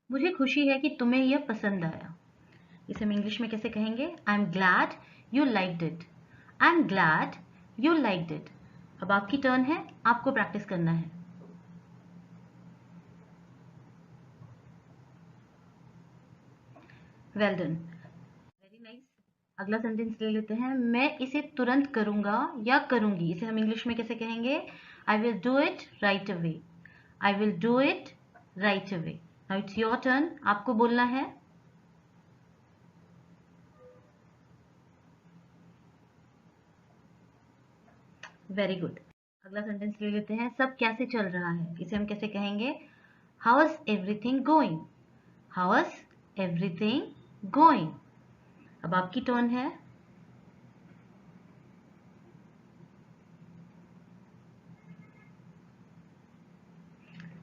मुझे खुशी है कि तुम्हें यह पसंद आया। इसे हम इंग्लिश में कैसे कहेंगे? I am glad you liked it. I am glad you liked it. अब आपकी टर्न है, आपको प्रैक्टिस करना है। Well done, very nice. अगला सेंटेंस ले लेते हैं। मैं इसे तुरंत करूंगा या करूंगी। इसे हम इंग्लिश में कैसे कहेंगे? I will do it right away. I will do it right away. Now it's your turn, आपको बोलना है। Very good. अगला सेंटेंस ले लेते हैं। सब कैसे चल रहा है? इसे हम कैसे कहेंगे? How is everything going? How is everything going? अब आपकी टर्न है।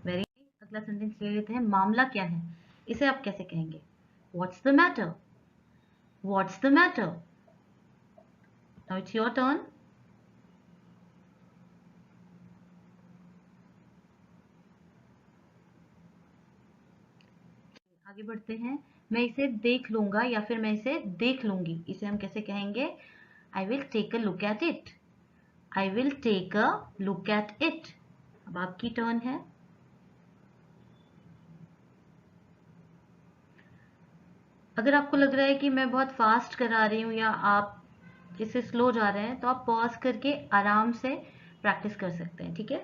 वेरी। अगला सेंटेंस ले लेते हैं। मामला क्या है? इसे आप कैसे कहेंगे? What's the matter? What's the matter? Now it's your turn. आगे बढ़ते हैं। मैं इसे देख लूंगा या फिर मैं इसे देख लूंगी। इसे हम कैसे कहेंगे? I will take a look at it. I will take a look at it. अब आपकी टर्न है। अगर आपको लग रहा है कि मैं बहुत फास्ट करा रही हूँ या आप इससे स्लो जा रहे हैं, तो आप पॉज करके आराम से प्रैक्टिस कर सकते हैं। ठीक है।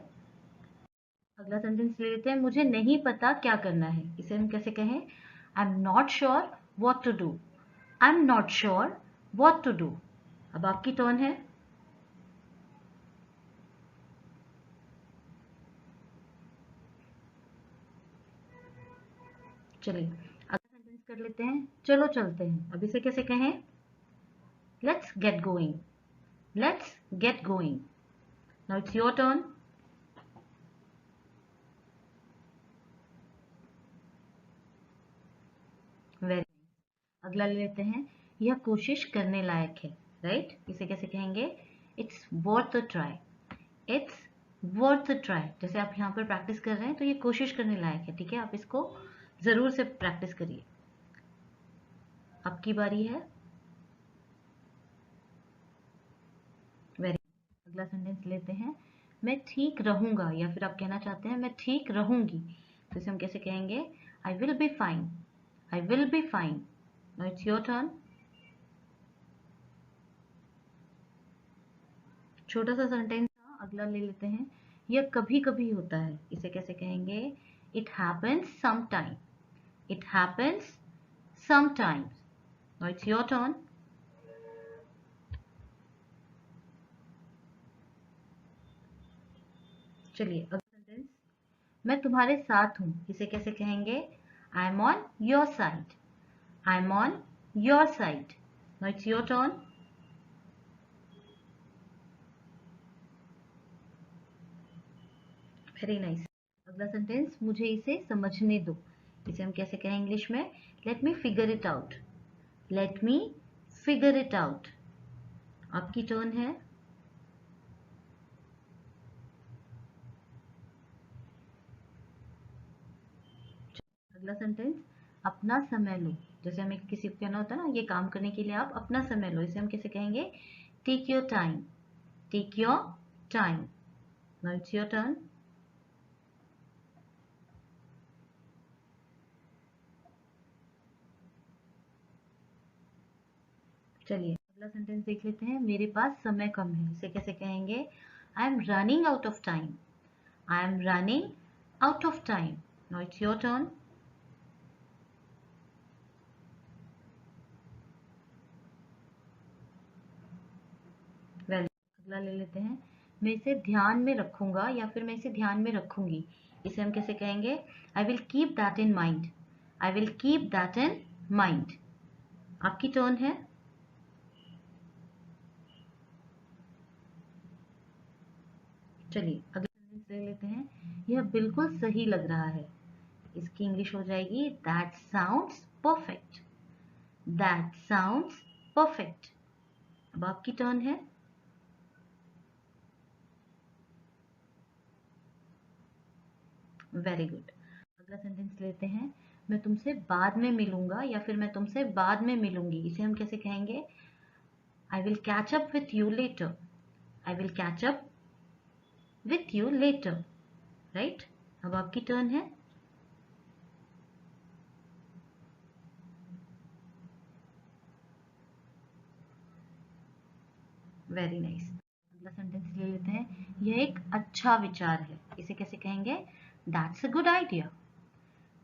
अगला सेंटेंस ले लेते हैं। मुझे नहीं पता क्या करना है। इसे हम कैसे कहें? I am not sure what to do. I am not sure what to do. अब आपकी टर्न है। चलिए अगला सेंटेंस कर लेते हैं। चलो चलते हैं। अब इसे कैसे कहें? Let's get going. Let's get going. Now it's your turn. Very. अगला ले लेते हैं। यह कोशिश करने लायक है। राइट? इसे कैसे कहेंगे? It's worth a try. It's worth a try. जैसे आप यहाँ पर प्रैक्टिस कर रहे हैं, तो ये कोशिश करने लायक है। ठीक है, आप इसको जरूर से प्रैक्टिस करिए। आपकी बारी है। वेरी। अगला सेंटेंस लेते हैं। मैं ठीक रहूंगा या फिर आप कहना चाहते हैं मैं ठीक रहूंगी। तो इसे हम कैसे कहेंगे? I will be fine. I will be fine. Now it's your turn. छोटा सा सेंटेंस था। अगला ले लेते हैं। यह कभी कभी होता है। इसे कैसे कहेंगे? It happens sometime. It happens sometimes. Now it's your turn. चलिए अगला सेंटेंस। मैं तुम्हारे साथ हूं। इसे कैसे कहेंगे? I M on your side. I am on your side. Now it's your turn. Very nice. अगला सेंटेंस। मुझे इसे समझने दो। इसे हम कैसे कहें इंग्लिश में? Let me figure it out. Let me figure it out. आपकी टर्न है। अगला सेंटेंस। अपना समय लो। जैसे हमें किसी को कहना होता है ना, ये काम करने के लिए आप अपना समय लो। इसे हम कैसे कहेंगे? Take your time. Take your time. Now it's your turn. चलिए अगला सेंटेंस देख लेते हैं। मेरे पास समय कम है। इसे कैसे कहेंगे? I am running out of time. I am running out of time. Now it's your turn. Well. अगला ले लेते हैं। मैं इसे ध्यान में रखूंगा या फिर मैं इसे ध्यान में रखूंगी। इसे हम कैसे कहेंगे? I will keep that in mind. I will keep that in mind. आपकी टर्न है। चलिए अगला सेंटेंस ले लेते हैं। यह बिल्कुल सही लग रहा है। इसकी इंग्लिश हो जाएगी that sounds perfect. That sounds perfect. अब आपकी टर्न है। Very good. अगला सेंटेंस लेते हैं। मैं तुमसे बाद में मिलूंगा या फिर मैं तुमसे बाद में मिलूंगी, इसे हम कैसे कहेंगे? I will catch up with you later. I will catch up with you later. Right, अब आपकी टर्न है। Very nice. अगला सेंटेंस ले लेते हैं। यह एक अच्छा विचार है, इसे कैसे कहेंगे? That's a good idea.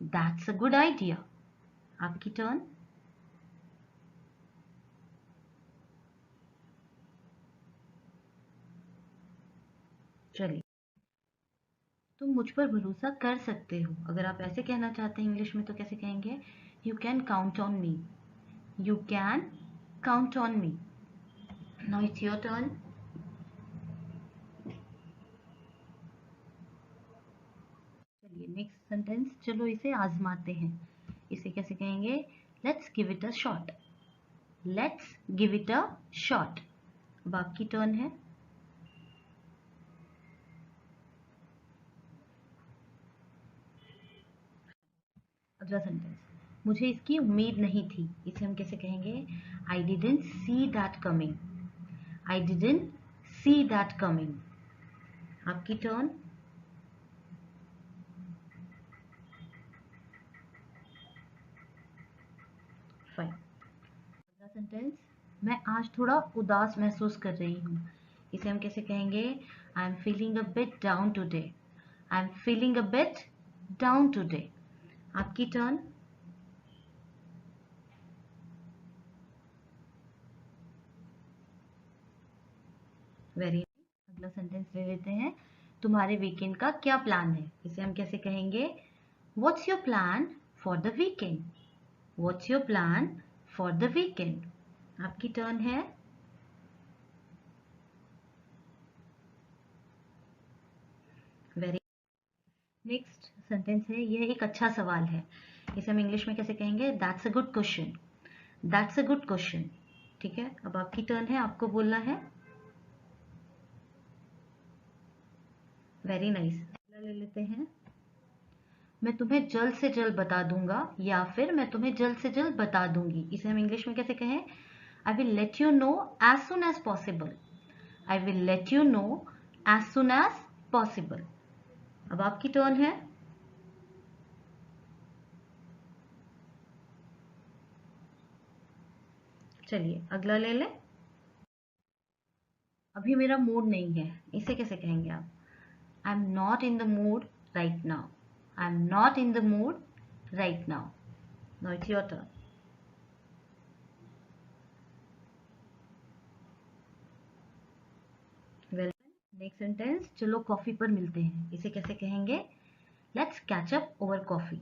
That's a good idea. आपकी टर्न। चलिए, तुम मुझ पर भरोसा कर सकते हो, अगर आप ऐसे कहना चाहते हैं इंग्लिश में तो कैसे कहेंगे? You can count on me. You can count on me. Now it's your turn. चलिए नेक्स्ट सेंटेंस, चलो इसे आजमाते हैं। इसे कैसे कहेंगे? Let's give it a shot. Let's give it a shot. अब आपकी टर्न है। अगला सेंटेंस, मुझे इसकी उम्मीद नहीं थी, इसे हम कैसे कहेंगे? I didn't see that coming. I didn't see that coming. आपकी टर्न। फाइन। अगला सेंटेंस, मैं आज थोड़ा उदास महसूस कर रही हूँ, इसे हम कैसे कहेंगे? I am feeling a bit down today. I am feeling a bit down today. आपकी टर्न। वेरी। अगला सेंटेंस ले लेते हैं। तुम्हारे वीकेंड का क्या प्लान है, इसे हम कैसे कहेंगे? What's your plan for the weekend. What's your plan for the weekend. आपकी टर्न है। वेरी। नेक्स्ट सेंटेंस है, यह एक अच्छा सवाल है, इसे हम इंग्लिश में कैसे कहेंगे? That's a good question. That's a good question. ठीक है, अब आपकी टर्न है, आपको बोलना है। Very nice. अगला ले लेते हैं। मैं तुम्हें जल्द से जल्द बता दूंगा या फिर मैं तुम्हें जल्द से जल्द बता दूंगी, इसे हम इंग्लिश में कैसे कहें? I will let you know as soon as possible. I will let you know as soon as possible. अब आपकी टर्न है। चलिए अगला ले लें। अभी मेरा मूड नहीं है, इसे कैसे कहेंगे आप? आई am not in the mood right now. I am not in the mood right now. Now it's your turn. Well, next sentence, चलो कॉफी पर मिलते हैं, इसे कैसे कहेंगे? Let's catch up over coffee.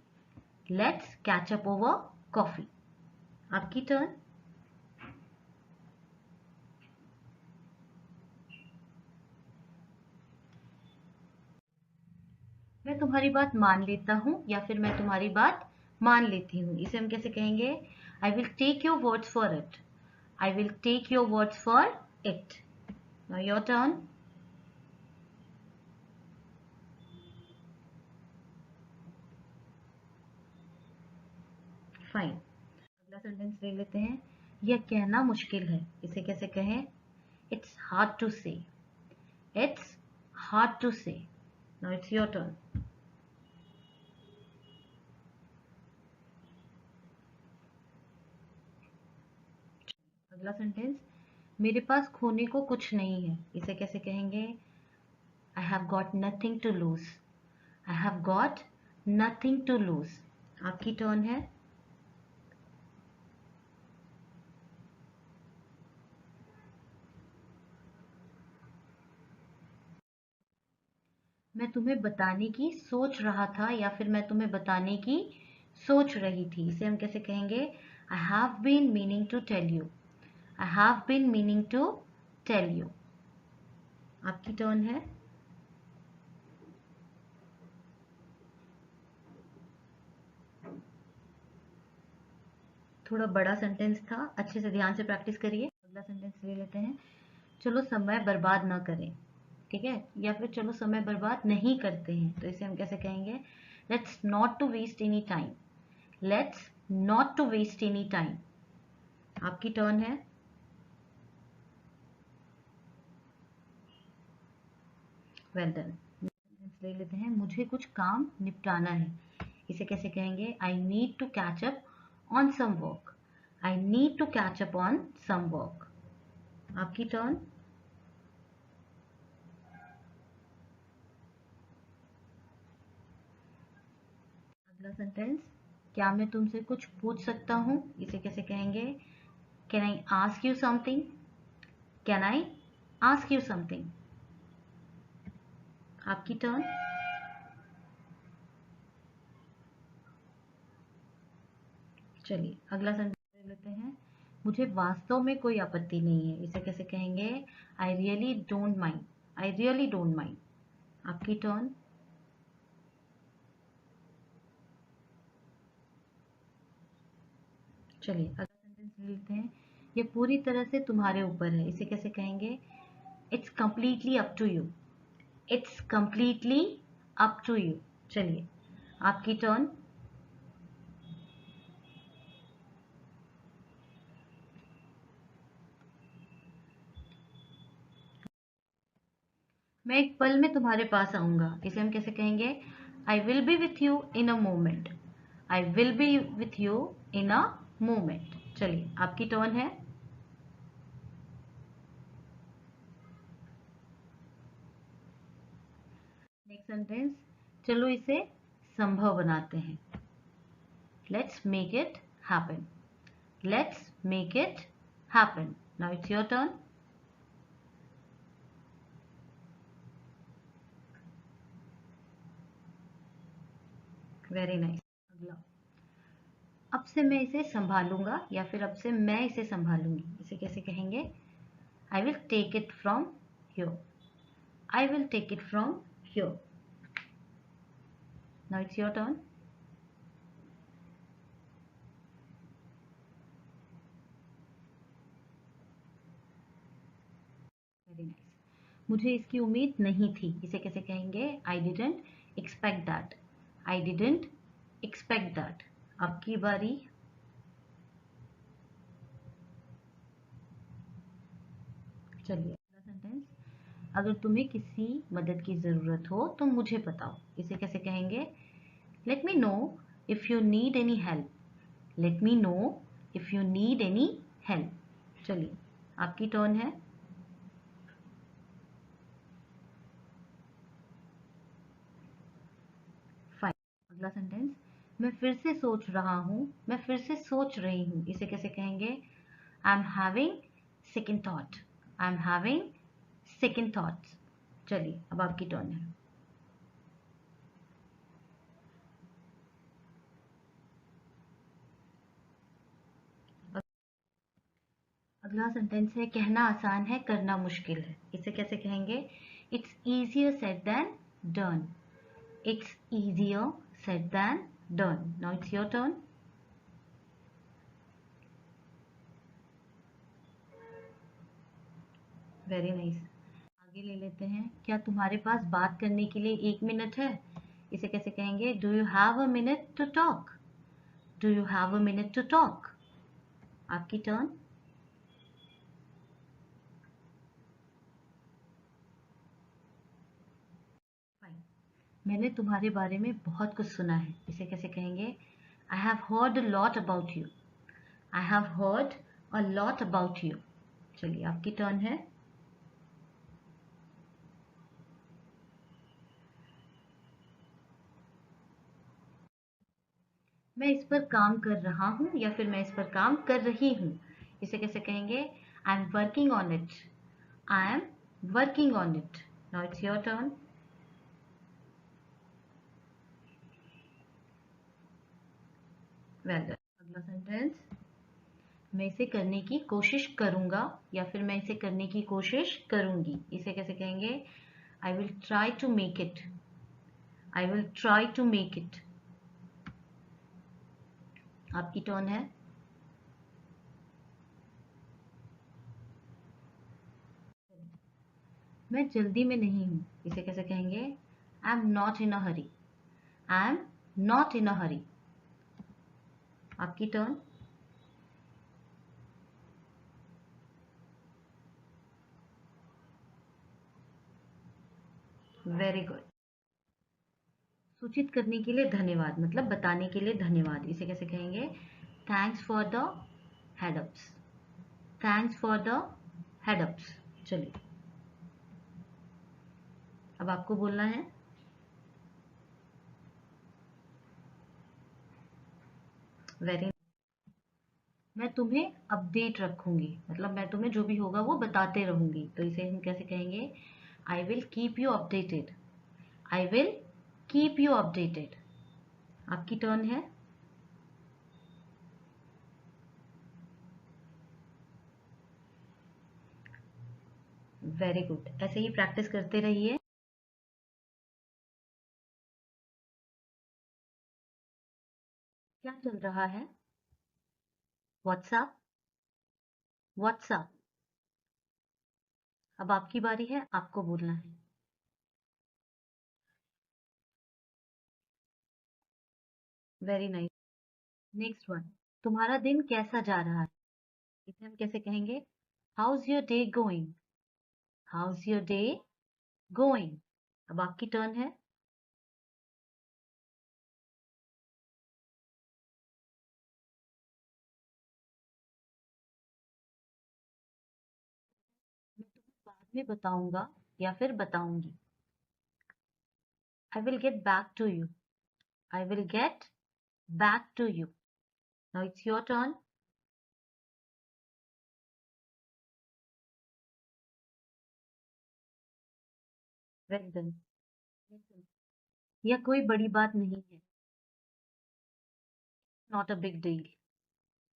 Let's catch up over coffee. आपकी turn. मैं तुम्हारी बात मान लेता हूँ या फिर मैं तुम्हारी बात मान लेती हूँ, इसे हम कैसे कहेंगे? I will take your words for it. I will take your words for it. Now your turn. Fine. अगला सेंटेंस ले लेते हैं। यह कहना मुश्किल है, इसे कैसे कहें? इट्स हार्ड टू से। इट्स हार्ड टू से। Now it's your turn. अगला सेंटेंस, मेरे पास खोने को कुछ नहीं है, इसे कैसे कहेंगे? I have got nothing to lose. I have got nothing to lose. आपकी टर्न है। मैं तुम्हें बताने की सोच रहा था या फिर मैं तुम्हें बताने की सोच रही थी, इसे हम कैसे कहेंगे? I have been meaning to tell you. I have been meaning to tell you. आपकी टर्न है। थोड़ा बड़ा सेंटेंस था, अच्छे से ध्यान से प्रैक्टिस करिए। अगला सेंटेंस ले लेते हैं। चलो समय बर्बाद ना करें। ठीक है, या फिर चलो समय बर्बाद नहीं करते हैं, तो इसे हम कैसे कहेंगे? Let's not to waste any time. Let's not to waste any time. आपकी टर्न है। Well done. ले लेते हैं, मुझे कुछ काम निपटाना है। इसे कैसे कहेंगे? I need to catch up on some work. I need to catch up on some work. आपकी टर्न। अगला सेंटेंस, क्या मैं तुमसे कुछ पूछ सकता हूँ? इसे कैसे कहेंगे? Can I ask you something? Can I ask you something? आपकी टर्न। चलिए अगला सेंटेंस लेते हैं, मुझे वास्तव में कोई आपत्ति नहीं है। इसे कैसे कहेंगे? I really don't mind. I really don't mind. आपकी टर्न। चलिए अगला सेंटेंस लेते हैं, ये पूरी तरह से तुम्हारे ऊपर है। इसे कैसे कहेंगे? It's completely up to you. It's completely up to you. चलिए आपकी टर्न। मैं एक पल में तुम्हारे पास आऊंगा। इसे हम कैसे कहेंगे? I will B with you in a moment. I will B with you in a moment. चलिए आपकी टर्न है। नेक्स्ट सेंटेंस, चलो इसे संभव बनाते हैं। Let's make it happen. Let's make it happen. Now it's your turn. Very nice. अगला, अब से मैं इसे संभालूंगा या फिर अब से मैं इसे संभालूंगी। इसे कैसे कहेंगे? I will take it from here. I will take it from here. Now it's your turn. Very nice. मुझे इसकी उम्मीद नहीं थी। इसे कैसे कहेंगे? I didn't expect that. I didn't expect that. आपकी बारी। चलिए अगला सेंटेंस, अगर तुम्हें किसी मदद की जरूरत हो तो मुझे बताओ। इसे कैसे कहेंगे? Let me know if you need any help. Let me know if you need any help. चलिए आपकी टर्न है। फाइन। अगला सेंटेंस, मैं फिर से सोच रहा हूँ। मैं फिर से सोच रही हूँ। इसे कैसे कहेंगे? I am having second thought. I am having second thoughts. चलिए अब आपकी टर्न है। अगला सेंटेंस है, कहना आसान है करना मुश्किल है। इसे कैसे कहेंगे? It's easier said than done. It's easier said than done. Now it's your turn. Very nice. आगे ले लेते हैं, क्या तुम्हारे पास बात करने के लिए 1 मिनट है? इसे कैसे कहेंगे? Do you have a minute to talk? Do you have a minute to talk? आपकी टर्न। फाइन। मैंने तुम्हारे बारे में बहुत कुछ सुना है। इसे कैसे कहेंगे? I have heard a lot about you. I have heard a lot about you. चलिए आपकी टर्न है। मैं इस पर काम कर रहा हूँ या फिर मैं इस पर काम कर रही हूँ। इसे कैसे कहेंगे? I am working on it. I am working on it. Now it's your turn. Well done. अगला सेंटेंस, मैं इसे करने की कोशिश करूंगा या फिर मैं इसे करने की कोशिश करूंगी। इसे कैसे कहेंगे? I will try to make it. I will try to make it. आपकी टर्न है। मैं जल्दी में नहीं हूं। इसे कैसे कहेंगे? I am not in a hurry. I am not in a hurry. आपकी टर्न। Very good. सूचित करने के लिए धन्यवाद, मतलब बताने के लिए धन्यवाद। इसे कैसे कहेंगे? थैंक्स फॉर द हेडअप्स। थैंक्स फॉर द हेडअप्स। चलिए, अब आपको बोलना है। वेरी। मैं तुम्हें अपडेट रखूंगी, मतलब मैं तुम्हें जो भी होगा वो बताते रहूंगी, तो इसे हम कैसे कहेंगे? I will keep you updated. I will keep you updated. आपकी टर्न है। वेरी गुड, ऐसे ही प्रैक्टिस करते रहिए। क्या चल रहा है? व्हाट्सएप। व्हाट्सएप। अब आपकी बारी है, आपको बोलना है। Very nice. Next one. तुम्हारा दिन कैसा जा रहा है? इसे हम कैसे कहेंगे? How's your day going. How's your day going. अब आपकी टर्न है। मैं तुम्हें बाद में बताऊंगा या फिर बताऊंगी। I will get back to you. I will get back to you. Now it's your turn. Well done. यह कोई बड़ी बात नहीं है। Not a big deal.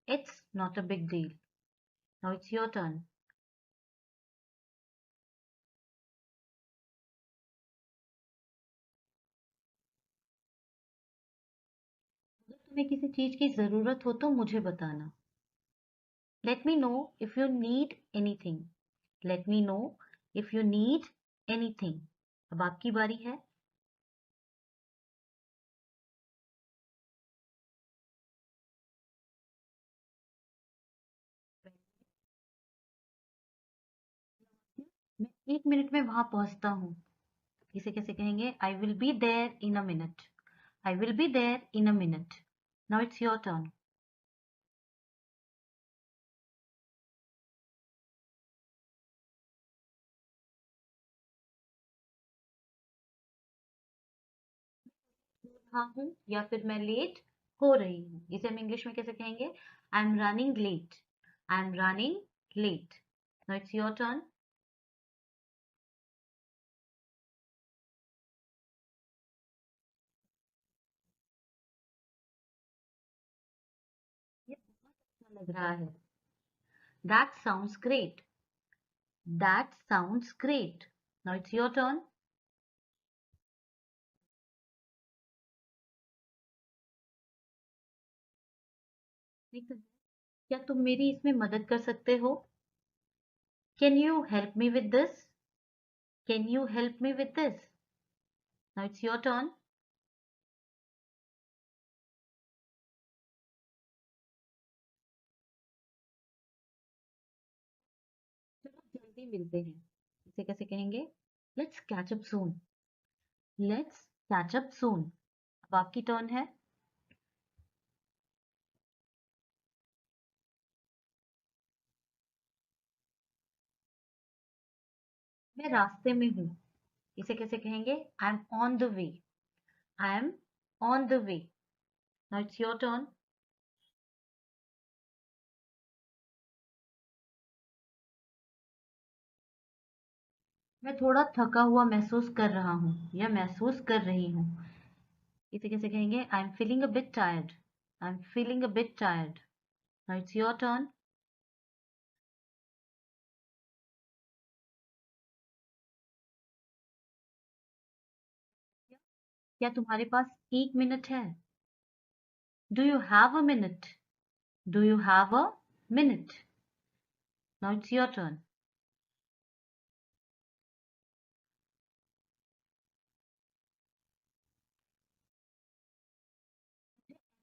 It's not a big deal. Now it's your turn. अगर तुम्हें किसी चीज की जरूरत हो तो मुझे बताना। Let me know if you need anything. Let me know if you need anything. अब आपकी बारी है। मैं 1 मिनट में वहां पहुंचता हूँ। इसे कैसे कहेंगे? I will be there in a minute. I will be there in a minute. Now it's your turn. हाँ हूँ या फिर मैं लेट हो रही हूँ, इसे हम इंग्लिश में कैसे कहेंगे? I am running late. I am running late. Now it's your turn. ये बहुत अच्छा लग रहा है। That sounds great. That sounds great. Now it's your turn. क्या तुम मेरी इसमें मदद कर सकते हो? Can you help me with this? Can you help me with this? Now it's your turn. चलो जल्दी मिलते हैं। इसे कैसे कहेंगे? Let's catch up soon. Let's catch up सून। अब आपकी टर्न है। मैं रास्ते में हूँ। इसे कैसे कहेंगे? I M on the way. I am on the way. Now it's your turn. मैं थोड़ा थका हुआ महसूस कर रहा हूँ या महसूस कर रही हूँ। इसे कैसे कहेंगे? I am feeling a bit tired. I am feeling a bit tired. Now it's your turn. क्या तुम्हारे पास 1 मिनट है? Do you have a minute? Do you have a minute? Now it's your turn.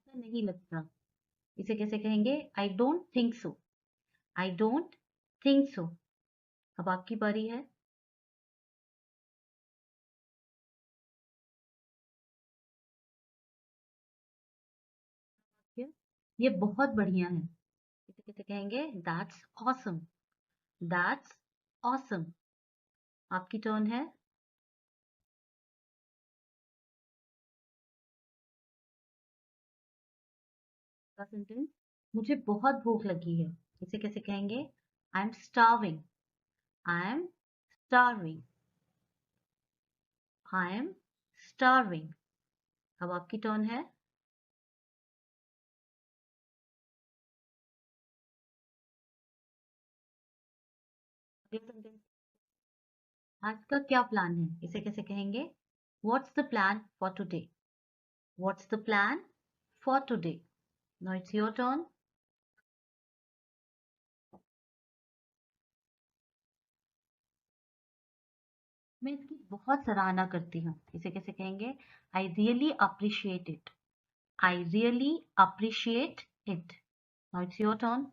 ऐसा नहीं लगता। इसे कैसे कहेंगे? I don't think so. I don't think so. अब आपकी बारी है। ये बहुत बढ़िया है। इसे कैसे कहेंगे? That's awesome. That's awesome. आपकी टर्न है। का सेंटेंस, मुझे बहुत भूख लगी है। इसे कैसे कहेंगे? I M starving. I am starving. I am starving. अब आपकी टर्न है। अगला सेंटेंस, आज का क्या प्लान है? इसे कैसे कहेंगे? What's the plan for today? What's the plan for today? Now it's your turn. मैं इसकी बहुत सराहना करती हूँ। इसे कैसे कहेंगे? I really appreciate it. I really appreciate it. Now it's your turn.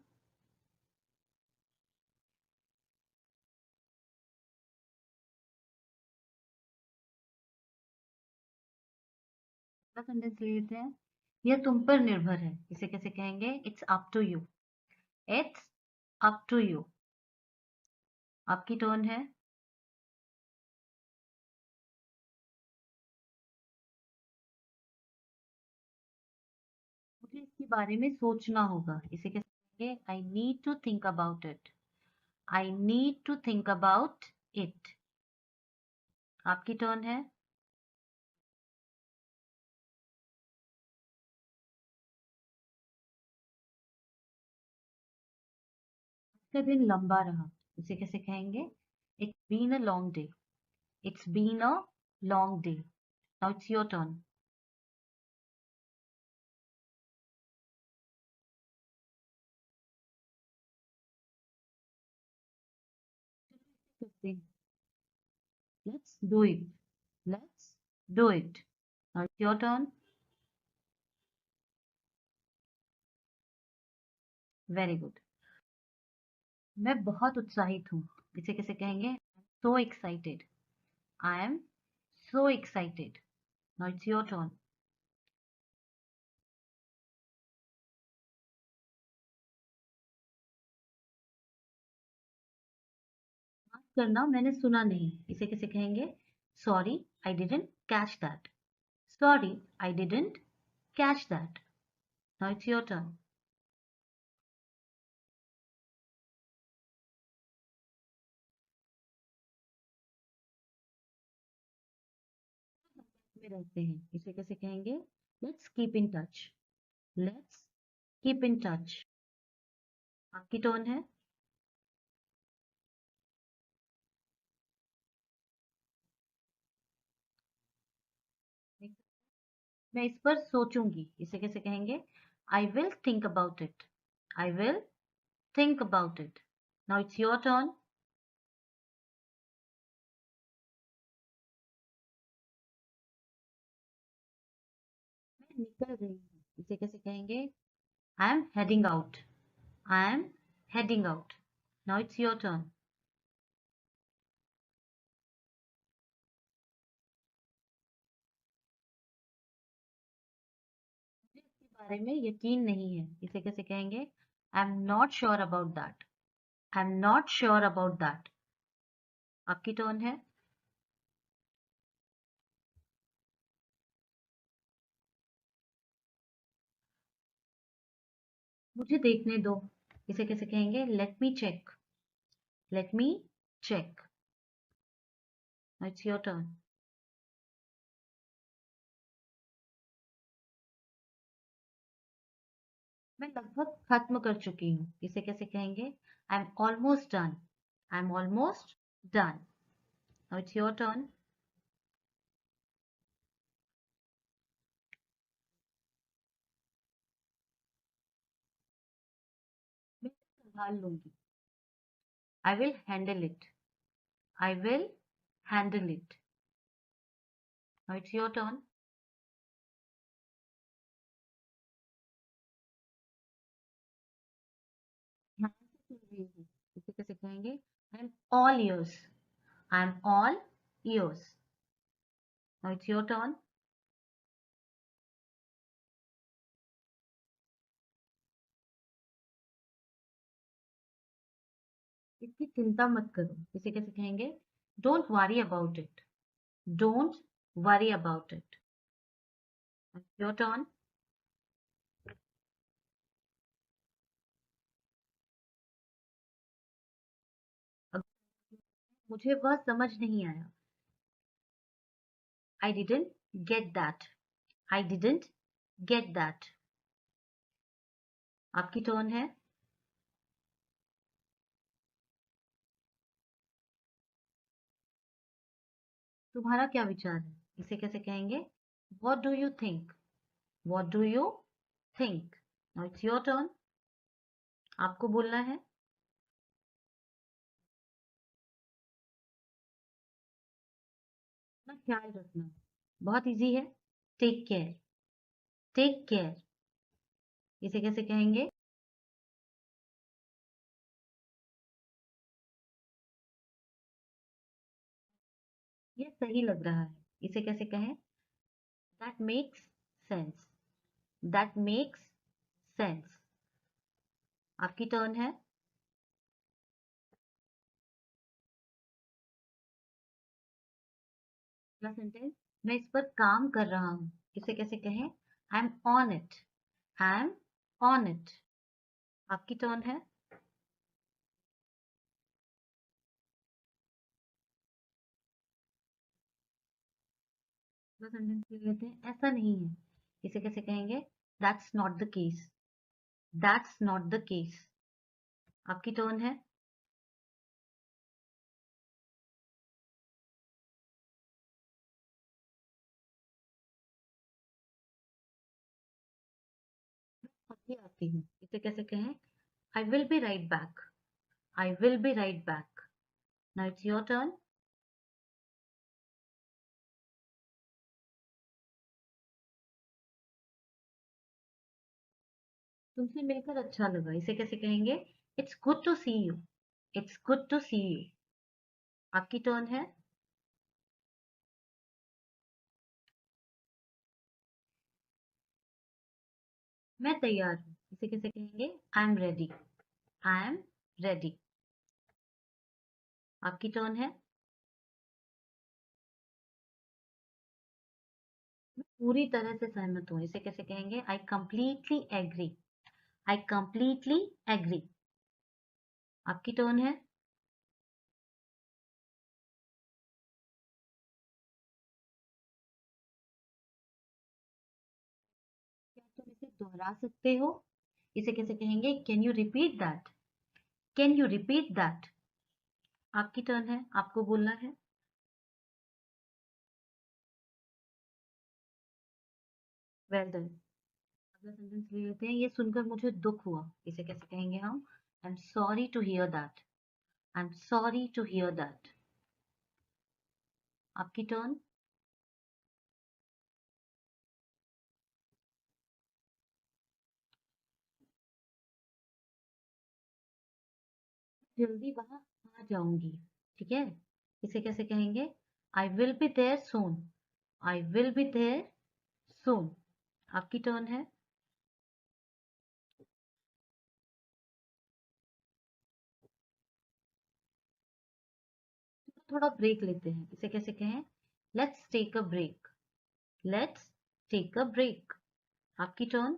अगला सेंटेंस ले लेते हैं। यह तुम पर निर्भर है। इसे कैसे कहेंगे? It's up to you. It's up to you. आपकी टर्न है। मुझे इसके बारे में सोचना होगा। इसे कैसे कहेंगे? I need to think about it. I need to think about it. आपकी टर्न है। इसका दिन लंबा रहा। इसे कैसे कहेंगे? It's been a long day. It's been a long day. Now it's your turn. Let's do it. Let's do it. Now it's your turn. Very good. मैं बहुत उत्साहित हूँ। इसे कैसे कहेंगे? So excited. I am so excited. Now it's your turn. माफ करना, मैंने सुना नहीं। इसे कैसे कहेंगे? Sorry, I didn't catch that. Sorry, I didn't catch that. Now it's your turn. में रहते हैं। इसे कैसे कहेंगे? Let's keep in touch. Let's keep in touch. आपकी टर्न है। मैं इस पर सोचूंगी। इसे कैसे कहेंगे? I will think about it. I will think about it. Now it's your turn. मैं निकल रही हूँ। इसे कैसे कहेंगे? I am heading out. I am heading out. Now it's your turn. मुझे इसके बारे में यकीन नहीं है। इसे कैसे कहेंगे? I am not sure about that. I am not sure about that. आपकी टर्न है। मुझे देखने दो। इसे कैसे कहेंगे? Let me check. Let me check. It's your turn. मैं लगभग खत्म कर चुकी हूँ। इसे कैसे कहेंगे? I am almost done. I am almost done. It's your turn. मैं संभाल लूंगी। I will handle it. I will handle it. It's your turn. जी जी। इसे कैसे कहेंगे? I am all ears. I am all ears. Now it's your turn. इसकी चिंता मत करो। इसे कैसे कहेंगे? Don't worry about it. Don't worry about it. Your turn. मुझे वह समझ नहीं आया। I didn't get that. I didn't get that. आपकी टर्न है। तुम्हारा क्या विचार है? इसे कैसे कहेंगे? What do you think? What do you think? Now it's your turn. आपको बोलना है। अपना ख्याल रखना। बहुत इजी है। Take care. Take care. इसे कैसे कहेंगे? ये सही लग रहा है। इसे कैसे कहें? That makes sense. That makes sense. आपकी टर्न है। अगला सेंटेंस। मैं इस पर काम कर रहा हूँ। इसे कैसे कहें? I M on it. I am on it. आपकी टर्न है। अगला सेंटेंस ले लेते हैं। ऐसा नहीं है। इसे कैसे कहेंगे? That's not the case. That's not the case. आपकी टर्न है। अभी आती हूँ। इसे कैसे कहें? I will be right back. I will be right back. Now it's your turn. तुमसे मिलकर अच्छा लगा। इसे कैसे कहेंगे? It's good to see you. It's good to see you. आपकी टर्न है। मैं तैयार हूँ। इसे कैसे कहेंगे? I am ready. I am ready. आपकी टर्न है। मैं पूरी तरह से सहमत हूँ। इसे कैसे कहेंगे? I completely agree. I completely agree. आपकी टर्न है। क्या तुम इसे दोहरा सकते हो? इसे कैसे कहेंगे? Can you repeat that? Can you repeat that? आपकी टर्न है। आपको बोलना है। Well done. अगला सेंटेंस ले लेते हैं। ये सुनकर मुझे दुख हुआ। इसे कैसे कहेंगे हम? I am sorry to hear that. I am sorry to hear that. आपकी टर्न। जल्दी वहां आ जाऊंगी। ठीक है। इसे कैसे कहेंगे? I will be there soon. I will be there soon. आपकी टर्न है। थोड़ा ब्रेक लेते हैं। इसे कैसे कहें? Let's take a break. Let's take a break. आपकी टर्न।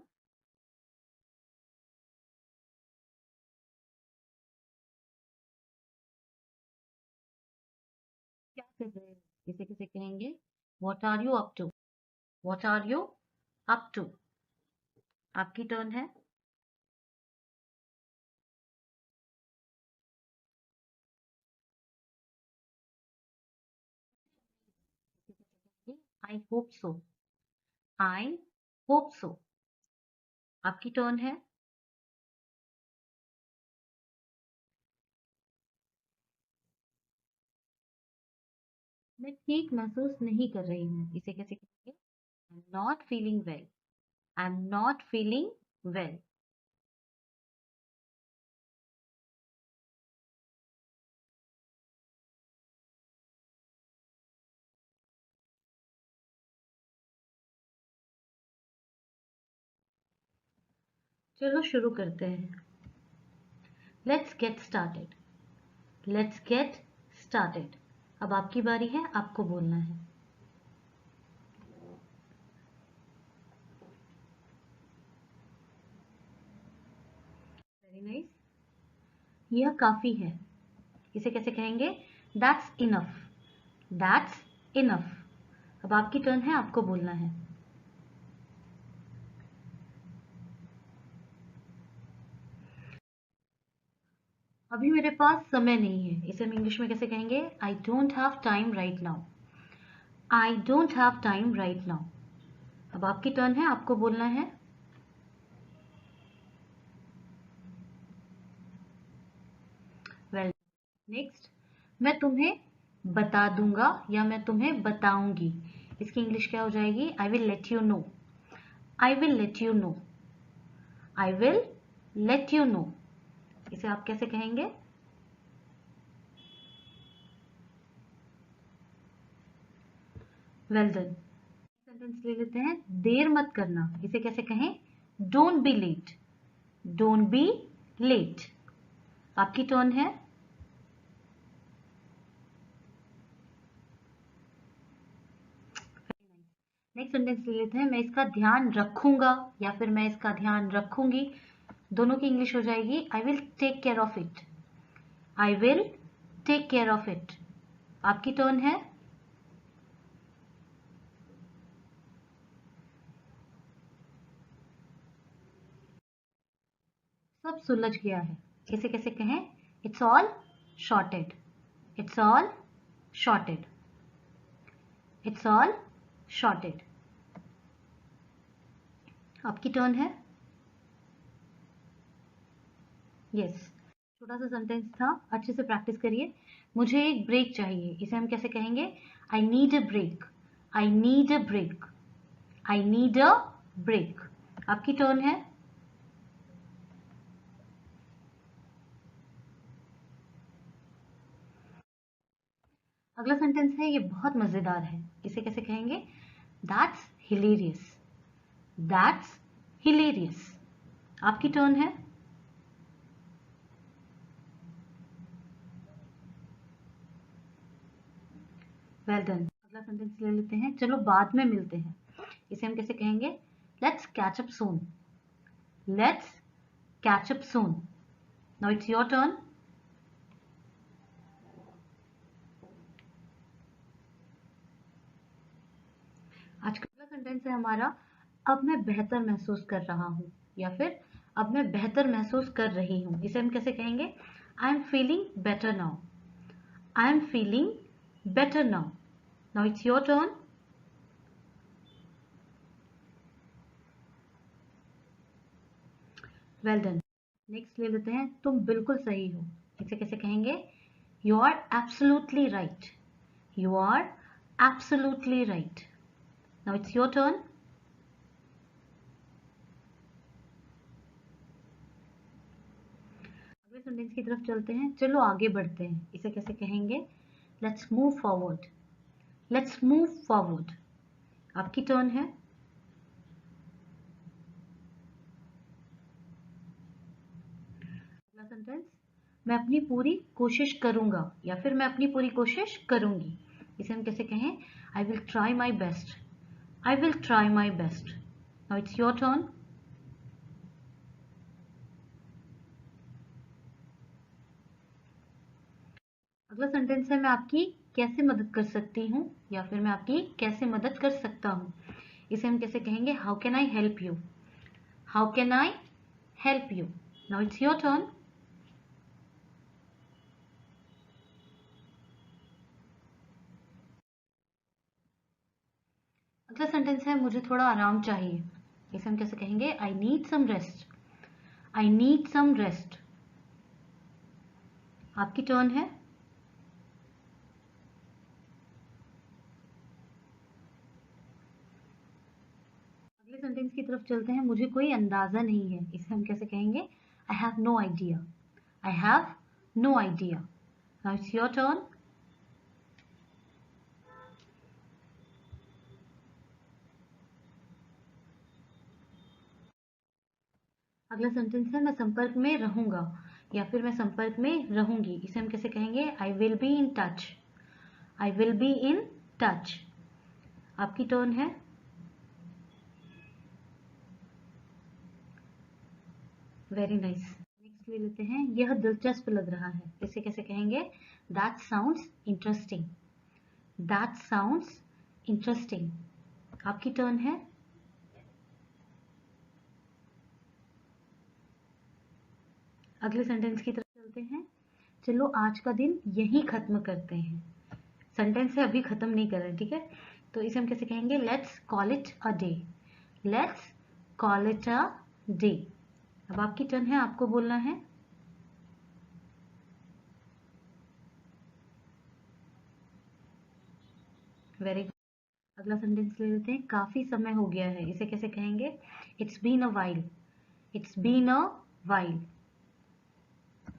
क्या कर रहे हो? इसे कैसे कहेंगे? What are you up to? What are you up to? आपकी टर्न है। I hope so. I hope so. आपकी टर्न है। मैं ठीक महसूस नहीं कर रही हूँ। इसे कैसे कहेंगे? I am not feeling well. I am not feeling well. चलो शुरू करते हैं। Let's get started. Let's get started. अब आपकी बारी है, आपको बोलना है। Very nice. यह काफी है। इसे कैसे कहेंगे? That's enough. That's enough. अब आपकी टर्न है, आपको बोलना है। अभी मेरे पास समय नहीं है। इसे हम इंग्लिश में कैसे कहेंगे? I don't have time right now. I don't have time right now. अब आपकी टर्न है, आपको बोलना है। Well, next. मैं तुम्हें बता दूंगा या मैं तुम्हें बताऊंगी। इसकी इंग्लिश क्या हो जाएगी? I will let you no. I will let you no. I will let you no. इसे आप कैसे कहेंगे? Well done. सेंटेंस ले लेते हैं। देर मत करना। इसे कैसे कहें? Don't be late. Don't be late. आपकी टर्न है। नेक्स्ट सेंटेंस ले लेते हैं। मैं इसका ध्यान रखूंगा या फिर मैं इसका ध्यान रखूंगी। दोनों की इंग्लिश हो जाएगी I will take care of it. I will take care of it. आपकी टर्न है। सब सुलझ गया है। इसे कैसे कहें? It's all sorted. It's all sorted. It's all sorted. आपकी टर्न है। यस। छोटा सा सेंटेंस था, अच्छे से प्रैक्टिस करिए। मुझे एक ब्रेक चाहिए। इसे हम कैसे कहेंगे? I need a break. I need a break. I need a break. आपकी टर्न है। अगला सेंटेंस है, ये बहुत मजेदार है। इसे कैसे कहेंगे? That's hilarious. That's hilarious. आपकी टर्न है। Well done. अगला सेंटेंस ले लेते हैं। चलो बाद में मिलते हैं। इसे हम कैसे कहेंगे? Let's catch up soon. Let's catch up soon. Now it's your turn. आज का अगला सेंटेंस है हमारा, अब मैं बेहतर महसूस कर रहा हूँ या फिर अब मैं बेहतर महसूस कर रही हूँ। इसे हम कैसे कहेंगे? I am feeling better now. I am feeling better now. Now it's your turn. Well done. Next ले लेते हैं। तुम बिल्कुल सही हो। इसे कैसे कहेंगे? You are absolutely right. You are absolutely right. Now it's your turn. अगले सेंटेंस की तरफ चलते हैं। चलो आगे बढ़ते हैं। इसे कैसे कहेंगे? Let's move forward. Let's move forward. आपकी टर्न है। अगला सेंटेंस, मैं अपनी पूरी कोशिश करूंगा या फिर मैं अपनी पूरी कोशिश करूंगी। इसे हम कैसे कहें? I will try my best. I will try my best. Now it's your turn. अगला सेंटेंस है, मैं आपकी कैसे मदद कर सकती हूँ या फिर मैं आपकी कैसे मदद कर सकता हूँ। इसे हम कैसे कहेंगे? How can I help you. How can I help you. Now it's your turn. अगला सेंटेंस है, मुझे थोड़ा आराम चाहिए। इसे हम कैसे कहेंगे? I need some rest. I need some rest. आपकी टर्न है। अगले सेंटेंस की तरफ चलते हैं। मुझे कोई अंदाजा नहीं है। इसे हम कैसे कहेंगे? I have no idea. I have no idea. Now it's your turn. अगला सेंटेंस है मैं संपर्क में रहूंगा या फिर मैं संपर्क में रहूंगी। इसे हम कैसे कहेंगे? I will be in touch. I will be in touch. आपकी टर्न है। Very nice. नेक्स्ट ले लेते हैं, यह दिलचस्प लग रहा है। इसे कैसे कहेंगे? That sounds interesting. That sounds interesting. आपकी टर्न है। अगले सेंटेंस की तरफ चलते हैं। चलो आज का दिन यहीं खत्म करते हैं। सेंटेंस है, अभी खत्म नहीं कर रहे, ठीक है? तो इसे हम कैसे कहेंगे? Let's call it a day. Let's call it a day. अब आपकी टर्न है, आपको बोलना है। Very good. अगला सेंटेंस ले लेते हैं, काफी समय हो गया है। इसे कैसे कहेंगे? It's been a while. It's been a while.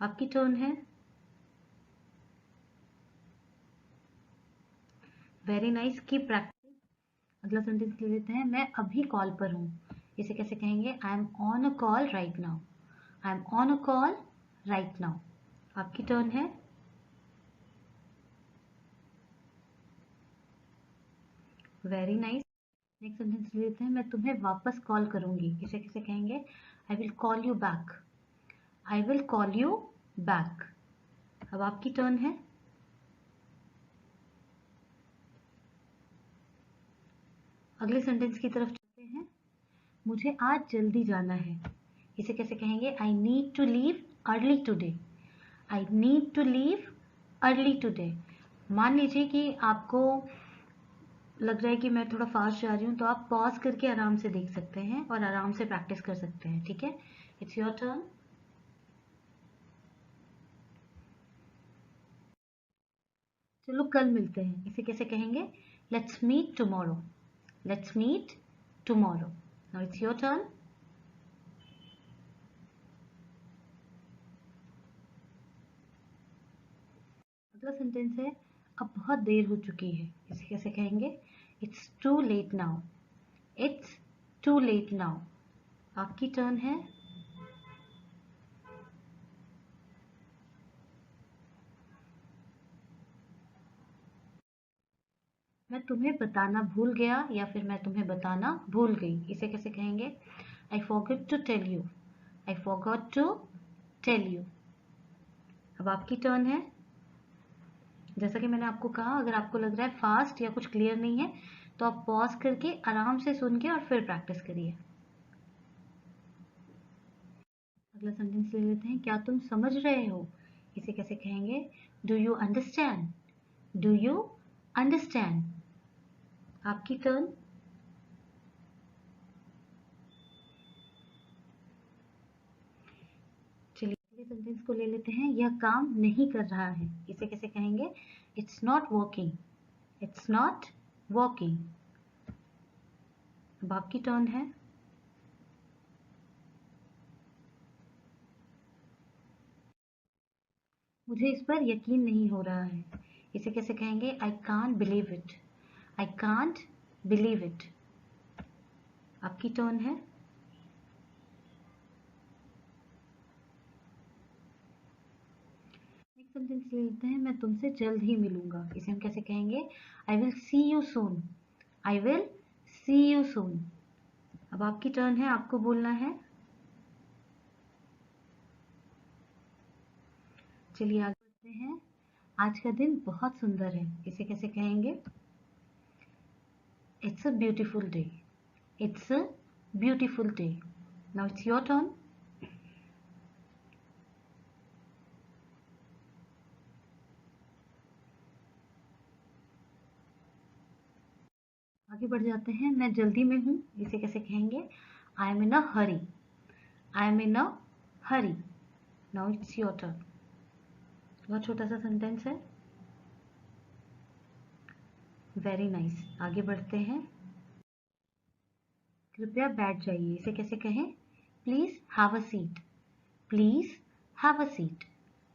आपकी टर्न है। Very nice, keep practice. अगला सेंटेंस ले लेते हैं, मैं अभी कॉल पर हूँ। इसे कैसे कहेंगे? I M on a call right now. I am on a call right now. आपकी टर्न है। Very nice. नेक्स्ट सेंटेंस ले लेते हैं, मैं तुम्हें वापस कॉल करूंगी। इसे कैसे कहेंगे? I will call you back. I will call you back. अब आपकी टर्न है। अगले सेंटेंस की तरफ चलते हैं, मुझे आज जल्दी जाना है। इसे कैसे कहेंगे? I need to leave early today. I need to leave early today. मान लीजिए कि आपको लग रहा है कि मैं थोड़ा फास्ट जा रही हूँ, तो आप पॉज करके आराम से देख सकते हैं और आराम से प्रैक्टिस कर सकते हैं, ठीक है? It's your turn. चलो कल मिलते हैं। इसे कैसे कहेंगे? Let's meet tomorrow. Let's meet tomorrow. Now it's your turn. अगला सेंटेंस है, अब बहुत देर हो चुकी है। इसे कैसे कहेंगे? It's too late now. It's too late now. आपकी टर्न है। मैं तुम्हें बताना भूल गया या फिर मैं तुम्हें बताना भूल गई। इसे कैसे कहेंगे? I forgot to tell you. I forgot to tell you. अब आपकी टर्न है। जैसा कि मैंने आपको कहा, अगर आपको लग रहा है फास्ट या कुछ क्लियर नहीं है, तो आप पॉज करके आराम से सुन के और फिर प्रैक्टिस करिए। अगला सेंटेंस ले लेते हैं, क्या तुम समझ रहे हो? इसे कैसे कहेंगे? Do you understand. Do you understand. आपकी टर्न। चलिए अगले सेंटेंस को ले लेते हैं, यह काम नहीं कर रहा है। इसे कैसे कहेंगे? It's not working. It's not working. अब आपकी टर्न है। मुझे इस पर यकीन नहीं हो रहा है। इसे कैसे कहेंगे? I can't believe it. I can't believe it. आपकी टर्न है। नेक्स्ट सेंटेंस ले लेते हैं, मैं तुमसे जल्द ही मिलूंगा। इसे हम कैसे कहेंगे? I will see you soon. I will see you soon. अब आपकी टर्न है, आपको बोलना है। चलिए आगे बढ़ते हैं, आज का दिन बहुत सुंदर है। इसे कैसे कहेंगे? It's a beautiful day. It's a beautiful day. Now it's your turn. आगे बढ़ जाते हैं, मैं जल्दी में हूँ। इसे कैसे कहेंगे? I M in a hurry. I M in a Hari. Now it's your turn. बहुत छोटा सा सेंटेंस है। Very nice. आगे बढ़ते हैं, कृपया बैठ जाइए। इसे कैसे कहें? Please have a seat. Please have a seat.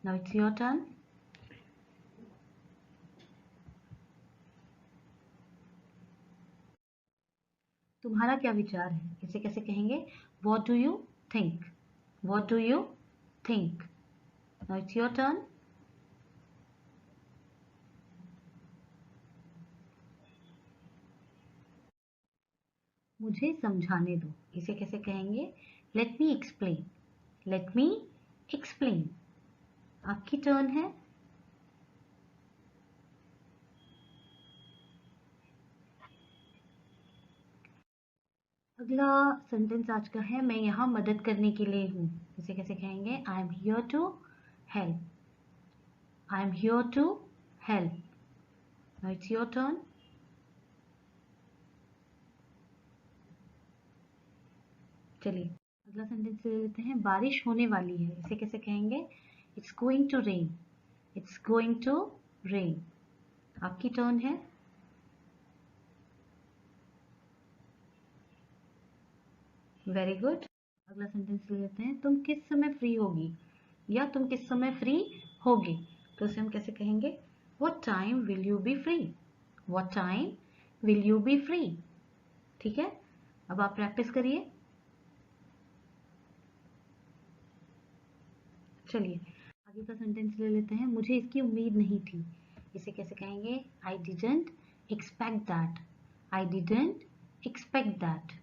Now it's your turn. तुम्हारा क्या विचार है? इसे कैसे कहेंगे? What do you think. What do you think? Now it's your turn. मुझे समझाने दो, इसे कैसे कहेंगे? Let me explain. Let me explain. आपकी टर्न है. अगला सेंटेंस आज का है, मैं यहाँ मदद करने के लिए हूँ. इसे कैसे कहेंगे? I am here to help. I am here to help. Now it's your turn. चलिए अगला सेंटेंस ले लेते हैं. बारिश होने वाली है. इसे कैसे कहेंगे? It's going to rain. It's going to rain. आपकी टर्न है. Very good. अगला सेंटेंस ले लेते हैं. तुम किस समय फ्री होगी या तुम किस समय फ्री होगे. तो इसे हम कैसे कहेंगे? What time will you be free? What time will you be free? ठीक है. अब आप प्रैक्टिस करिए. चलिए आगे का सेंटेंस ले लेते हैं. मुझे इसकी उम्मीद नहीं थी. इसे कैसे कहेंगे? I didn't expect that. I didn't expect that.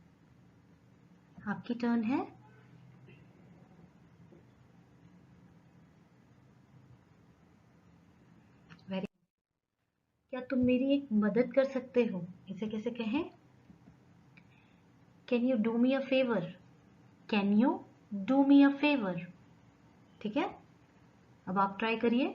आपकी टर्न है. वेरी. क्या तुम मेरी एक मदद कर सकते हो? इसे कैसे कहें? Can you do me a favour. Can you do me a favour. ठीक है. अब आप ट्राई करिए.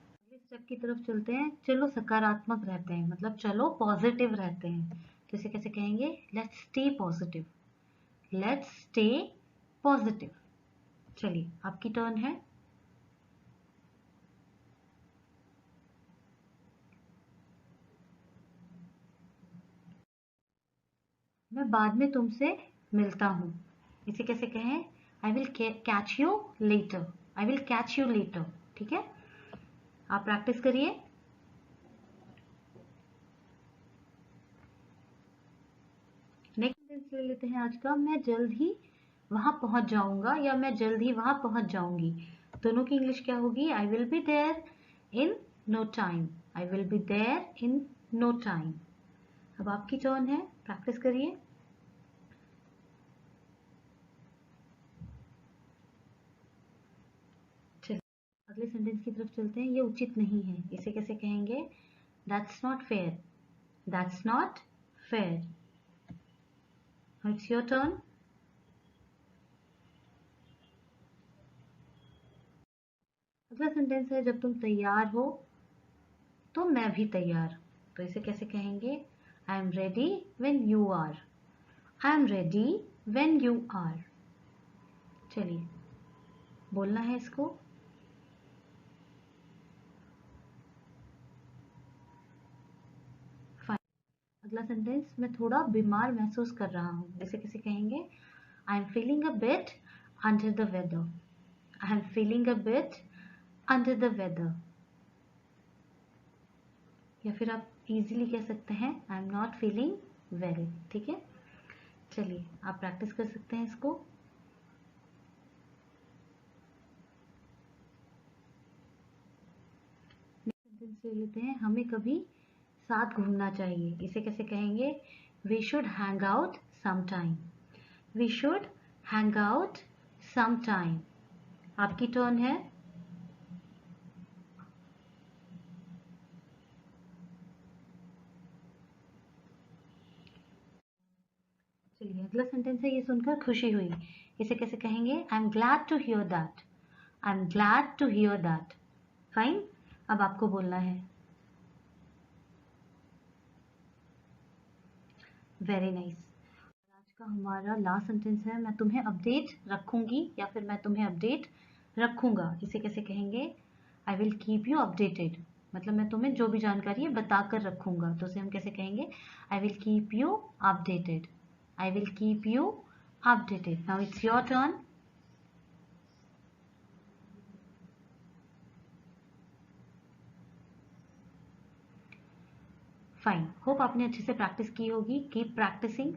अगले स्टेप की तरफ चलते हैं. चलो सकारात्मक रहते हैं, मतलब चलो पॉजिटिव रहते हैं. तो इसे कैसे कहेंगे? Let's stay positive. Let's stay positive. चलिए आपकी टर्न है. मैं बाद में तुमसे मिलता हूँ. इसे कैसे कहें? I will catch you later. I will catch you later. ठीक है. आप प्रैक्टिस करिए. नेक्स्ट सेंटेंस ले लेते हैं आज का. मैं जल्द ही वहां पहुंच जाऊंगा या मैं जल्द ही वहां पहुंच जाऊंगी. दोनों की इंग्लिश क्या होगी? I will be there in no time. I will be there in no time. अब आपकी टर्न है. प्रैक्टिस करिए. चलिए अगले सेंटेंस की तरफ चलते हैं. ये उचित नहीं है. इसे कैसे कहेंगे? That's not fair. That's not fair. It's your turn. अगला सेंटेंस है, जब तुम तैयार हो तो मैं भी तैयार. तो इसे कैसे कहेंगे? I am ready when you are. I am ready when you are. चलिए बोलना है इसको. फाइन. अगला सेंटेंस, मैं थोड़ा बीमार महसूस कर रहा हूँ. इसे कैसे कहेंगे? I am feeling a bit under the weather. I am feeling a bit under the weather. या फिर आप इजीली कह सकते हैं I am not feeling well. ठीक है. चलिए आप प्रैक्टिस कर सकते हैं इसको. सेंटेंस ले लेते हैं. हमें कभी साथ घूमना चाहिए. इसे कैसे कहेंगे? We should hang out some time. We should hang out some time. आपकी टर्न है. चलिए अगला सेंटेंस है, ये सुनकर खुशी हुई. इसे कैसे कहेंगे? I am glad to hear that. I am glad to hear that. Fine. अब आपको बोलना है. Very nice. आज का हमारा लास्ट सेंटेंस है, मैं तुम्हें अपडेट रखूंगी या फिर मैं तुम्हें अपडेट रखूंगा. इसे कैसे कहेंगे? I will keep you updated. मतलब मैं तुम्हें जो भी जानकारी है बताकर रखूंगा. तो उसे हम कैसे कहेंगे? I will keep you updated. I will keep you updated. Now it's your turn. Fine. Hope आपने अच्छे से प्रैक्टिस की होगी। Keep practising.